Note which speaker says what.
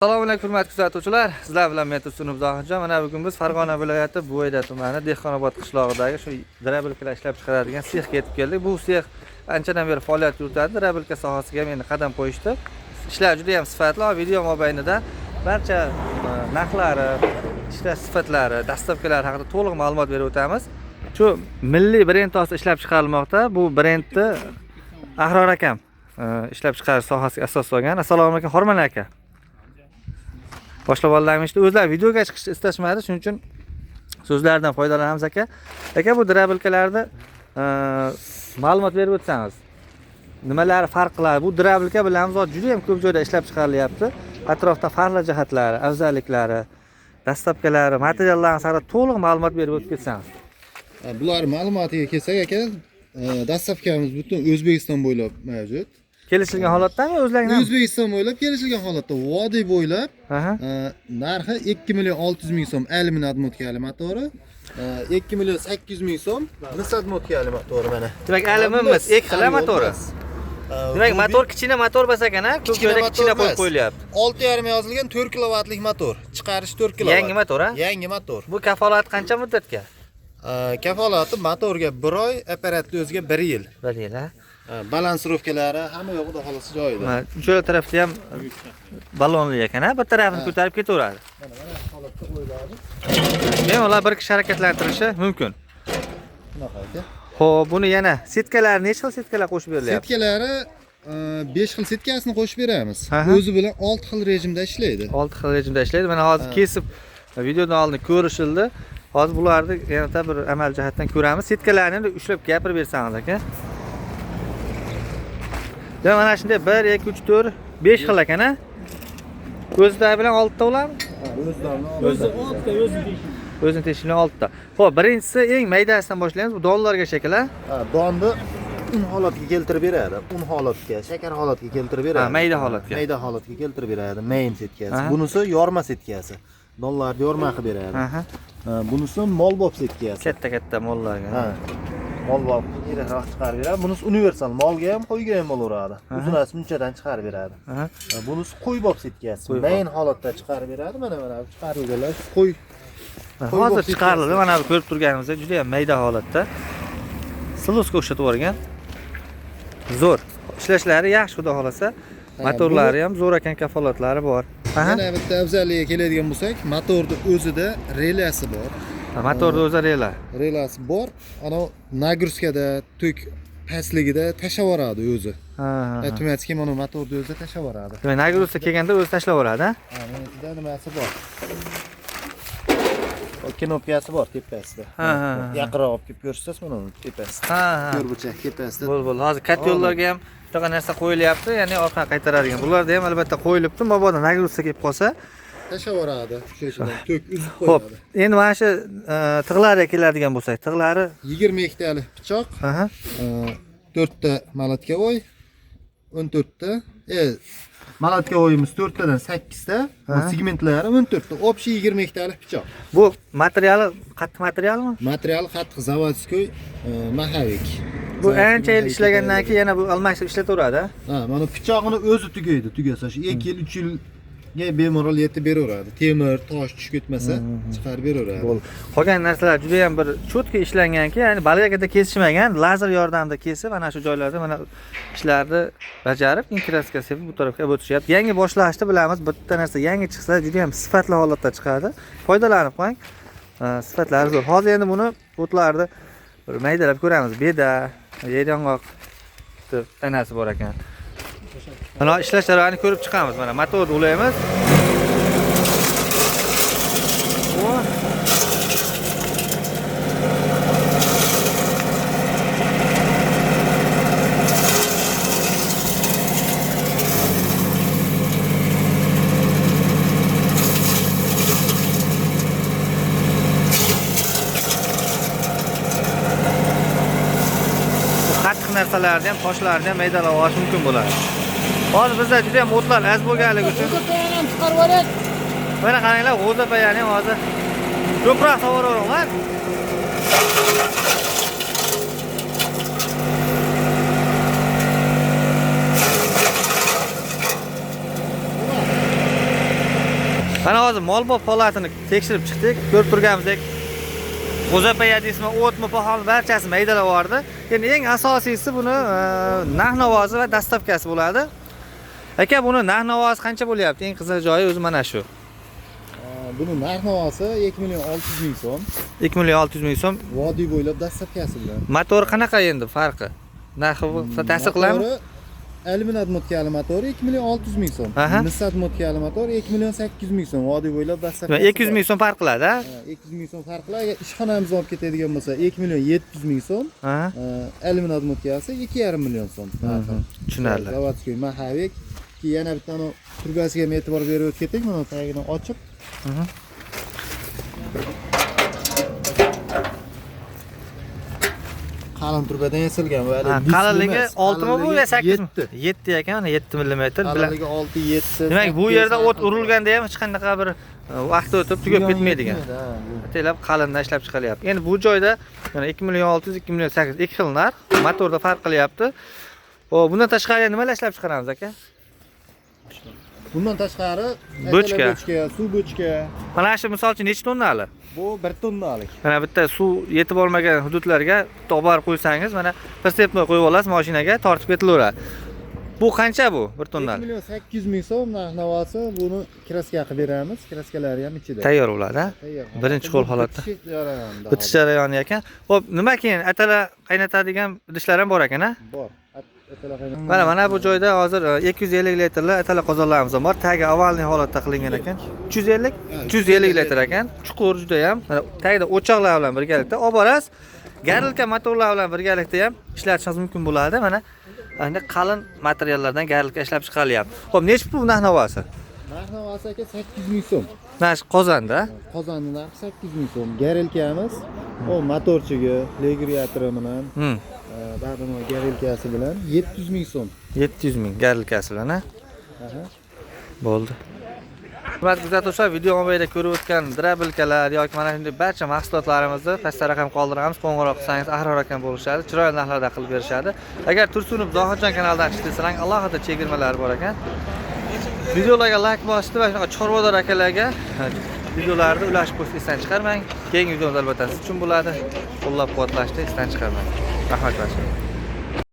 Speaker 1: Assalomu alaykum hurmatli kuzatuvchilar. Sizlar bilan men Tursunov Zohidjon. Mana bugun biz Farg'ona viloyati Bo'yda tumani Dehqonobod qishlog'idagi shu drabilkalar ishlab chiqaradigan sexga yetib keldik. Bu sex anchadan beri faoliyat yuritadi. Drabilka sohasiga ham endi qadam qo'yishdi. Ishlar juda ham sifatli. Video mobaynida barcha narxlari, ishlash sifatlari, dastlabkilari haqida to'liq ma'lumot berib o'tamiz. Shu milliy brend asosida ishlab chiqarilmoqda. Bu brendni Ahror akam ishlab chiqarish sohasiga asos solgan. Assalomu alaykum Hormon aka. Boshlab olganimizda o'zlar videoga chiqishni istashmadi, shuning uchun so'zlardan foydalanamiz aka. Aka, bu drabilkalarda ma'lumot berib o'tsangiz. Nimalari farq qiladi? Bu drabilka bilamiz, juda ham ko'p joyda ishlab chiqarilyapti. Atrofda farqli jihatlari, afzalliklari, dastlabkilari, materiallarni haqida to'liq ma'lumot berib o'tib ketsangiz.
Speaker 2: Bular ma'lumotiga kelsak aka, dastlabkamiz butun O'zbekiston bo'ylab mavjud.
Speaker 1: Kelishilgan holatdami o'zlaringdan?
Speaker 2: O'zbekiston bo'ylab kelishilgan holatda, vodiy bo'ylab narxi 2 million 600 ming so'm alyumin motkali motori, 2 million 800 ming so'm nisat motkali motori mana.
Speaker 1: Demak, alyuminimiz ikki xil motori. Demak, motor kichkina motor bas ekan-a, ko'p joyda kichkina qo'yib qo'yilyapti.
Speaker 2: 6,5 yozilgan 4 kilovatlik motor, chiqarish 4 kilovat.
Speaker 1: Yangi motor, ha?
Speaker 2: Yangi motor.
Speaker 1: Bu kafolat qancha muddatga?
Speaker 2: Kafolati motorga 1 oy, apparatni o'ziga 1 yil.
Speaker 1: 1 yil, ha?
Speaker 2: Balansировkalari hamma yo'q, xudo xolasa joyida.
Speaker 1: Uchala tarafda ham ballonli ekan-a, bir tarafini ko'tarib ketaveradi.
Speaker 2: Mana holatda qo'yiladi.
Speaker 1: Bemalol bir kishi harakatlantirishi mumkin.
Speaker 2: Bunaqa aka.
Speaker 1: Xo'p, buni yana setkalar necha xil setkalar qo'shib berilyapti?
Speaker 2: Setkalari 5 xil setkasini qo'shib beramiz. O'zi bilan 6 xil rejimda ishlaydi.
Speaker 1: 6 xil rejimda ishlaydi. Mana hozir kesib videodan oldin ko'rishildi. Hozir bularni yana bir amal jihatdan ko'ramiz. Setkalarni endi ushlab gapirib bersangiz aka. Ya mana shunday 1 2 3 4 5 xil ekan-a? O'zida bilan 6 ta ular?
Speaker 2: O'zi 6 ta,
Speaker 1: O'zini teshikli 6 ta. Xo'p, birinchisi eng maydasidan boshlaymiz. Bu donlarga shakl-a?
Speaker 2: Donni un holatiga keltirib beradi. Un holatga, shakar holatiga keltirib beradi.
Speaker 1: Ha, mayda holatga.
Speaker 2: Mayda holatga keltirib beradi. Main setkasi. Bunisi yorma setkasi. Donlarni yorma qilib beradi. Bunisi molbob setkasi.
Speaker 1: Katta mollarga.
Speaker 2: Ha. Molbob yiroq chiqarib beradi. Bunisi universal, molga ham, qo'yga ham bo'laveradi. Uzunasi munchadan chiqarib beradi. Bunisi qo'ybob setkasi. Main holatda chiqarib beradi. Mana chiqarilganlar qo'y.
Speaker 1: Hozir chiqarildi. Mana bu ko'rib turganimizda juda ham mayda holatda. Siloska o'xshatib yuborgan. Zo'r. Ishlashlari yaxshi, xudo xolasa. Motorlari ham zo'r ekan, kafolatlari bor.
Speaker 2: Yana bitta afzalligiga keladigan bo'lsak, motorda o'zida relasi bor.
Speaker 1: Motorda o'zi
Speaker 2: relasi bor. Ana nagruskada tok pastligida tashlavoradi o'zi. Avtomatik mana motorda o'zi tashlavoradi.
Speaker 1: Demak, nagruska kelganda o'zi tashlavoradi, ha?
Speaker 2: Mana bunda nimasi bor? Knopkasi bor tepasida. Yaqinroq olib kelib ko'rsatasiz mana uni tepasida. Ko'rburchak tepasida.
Speaker 1: Bo'l. Hozir katta yo'llarga ham shunaqa narsa qo'yilyapti, ya'ni orqaga qaytaradigan. Bularda ham albatta qo'yilibdi. Mabodo nagruska kelib qolsa,
Speaker 2: tashlavoradi. O'shadan tok uzib qo'yadi.
Speaker 1: Xo'p, endi mana shu tig'lariga keladigan bo'lsak, tig'lari
Speaker 2: 22 talik pichoq, 4 ta malatkavoy, 14 ta, malatkavoyimiz 4 tadan 8 ta, segmentlari 14 ta, общий 22 talik pichoq.
Speaker 1: Bu materiali qattiq materialmi?
Speaker 2: Material qattiq zavodskoy, mahavik.
Speaker 1: Bu ancha yil ishlagandan keyin yana bu almashtirib ishlataveradi.
Speaker 2: Mana pichog'ini o'zi tugaydi, tugasa shu 2 yil 3 yilga bemalol yetib beraveradi. Temir, tosh tushib ketmasa, chiqarib beraveradi.
Speaker 1: Bo'ldi. Qolgan narsalar juda ham bir cho'tka ishlanganki, ya'ni balagada kesishmagan, lazer yordamida kesib, mana shu joylarda mana ishlarni bajarib, inkraska sepib bu tarafga o'tishyapti. Yangi boshlashda bilamiz, bitta narsa yangi chiqsa, juda ham sifatli holatda chiqadi. Foydalanib qo'ying. Sifatlari zo'r. Hozir endi buni o'tlarni bir maydalab ko'ramiz. Beda, yong'oq tanasi bor ekan. Mana ishlash jarayonini ko'rib chiqamiz. Mana motorni ulaymiz. Qattiq narsalarni ham, toshlarni ham maydalab olish mumkin bo'ladi. Hozir bizda juda ham o'tlar az bo'lganligi uchun
Speaker 2: G'o'zapayani ham chiqarib olaylik.
Speaker 1: mana qaranglar, g'o'zapayani ham hozir ko'proq savoraveranglar. Mana hozir molbop holatini tekshirib chiqdik. Ko'rib turganimizdek qo'zapaya deysizmi, o'tmi, pahol barchasi maydalar bordi. Endi eng asosiysi buni narx-navozi va dastavkasi bo'ladi. Aka, buni narx-navozi qancha bo'lyapti? Eng qiziq joyi o'zi mana shu.
Speaker 2: Buni narx-navosi 2 million 600 ming so'm.
Speaker 1: 2 million 600 ming so'm.
Speaker 2: Vodiy bo'ylab dastavkasi bilan.
Speaker 1: Motor qanaqa endi farqi? Narxi ta'sir qiladimi?
Speaker 2: Alyuminat motkali motor 2 million 600 ming so'm. Nissan motkali motor 2 million 800 ming so'm. Vodiy bo'ylab dastavkasi.
Speaker 1: 200 ming so'm farq qiladi, ha?
Speaker 2: 200 ming so'm farq qiladi. Agar ishxonamiz olib ketadigan bo'lsa 2 million 700 ming so'm. Alyuminat motkasi 2,5 million so'm.
Speaker 1: Tushunarli.
Speaker 2: Zavodskiy Mahavik. Yana bitta turbasiga ham e'tibor berib o'tib keting. Mana tagini ochib. Qalin turbadan yasalgan bu.
Speaker 1: Qalinligi 6 mi bu yo 8 mi? 7 ekan, mana 7 mm bilan.
Speaker 2: Qalinligi 6-7.
Speaker 1: Demak, bu yerda o't urilganda ham hech qanaqa bir vaqt o'tib tugab ketmaydigan. Ataylab qalindan ishlab chiqilyapti. Endi bu joyda mana 2 million 600, 2 million 800 ikki xil narx. Motorda farq qilyapti. Bundan tashqari nimalar ishlab chiqaramiz aka?
Speaker 2: Bundan tashqari
Speaker 1: bochka,
Speaker 2: suv bochka.
Speaker 1: Mana shu misol uchun necha tonnali?
Speaker 2: Bu 1 tonnalik.
Speaker 1: Mana bitta suv yetib olmagan hududlarga to'g'ri qo'ysangiz, mana pritsepni qo'yib olasiz mashinaga, tortib ketilaveradi. Bu qancha bu 1 tonnali?
Speaker 2: 2 million 800 ming so'm narx-navosi. Buni kraska qilib beramiz. Kraskalari ham ichida.
Speaker 1: Tayyor bo'ladi, ha? Birinchi qo'l holatda. Bitish jarayoni ekan. Xo'p, nima keyin atalar qaynatadigan idishlar ham bor ekan, ha?
Speaker 2: Bor.
Speaker 1: Mana bu joyda hozir 250 litrli atalar qozonlarimiz bor. Tagi avalniy holatda qilingan ekan. 350 litr ekan. Chuqur juda ham. Mana tagida o'choqlar bilan birgalikda olib borasiz. Garilka motorlar bilan birgalikda ham ishlatishingiz mumkin bo'ladi. Mana endi qalin materiallardan garilka ishlab chiqarilyapti. Xo'p, nechta bu narx-navosi?
Speaker 2: Narx-navosi aka 800 ming so'm.
Speaker 1: Mana qozonda.
Speaker 2: Qozonni narxi 800 ming so'm. Garilkamiz o motorchiga, regulatori bilan, ba'zan garilkasi bilan 700 ming so'm.
Speaker 1: 700 ming garilkasi bilan, ha? Bo'ldi. Hurmatli kuzatuvchilar, video mobaynida ko'rib o'tgan drabilkalar yoki mana shunday barcha mahsulotlarimizni pastda raqam qoldiramiz. Qo'ng'iroq qilsangiz Ahror akam bo'lishadi, chiroyli narxlarda qilib berishadi. Agar Tursunov Zohidjon kanalidan chiqsang, alohida chegirmalar bor ekan. Videolarga like bosishni va shunaqa chorvador akalarga videolarni ulashib qo'yishni esdan chiqarmang. Keyingi videoda albatta siz uchun bo'ladi. Qo'llab-quvvatlashni esdan chiqarmang. Rahmat barchaga.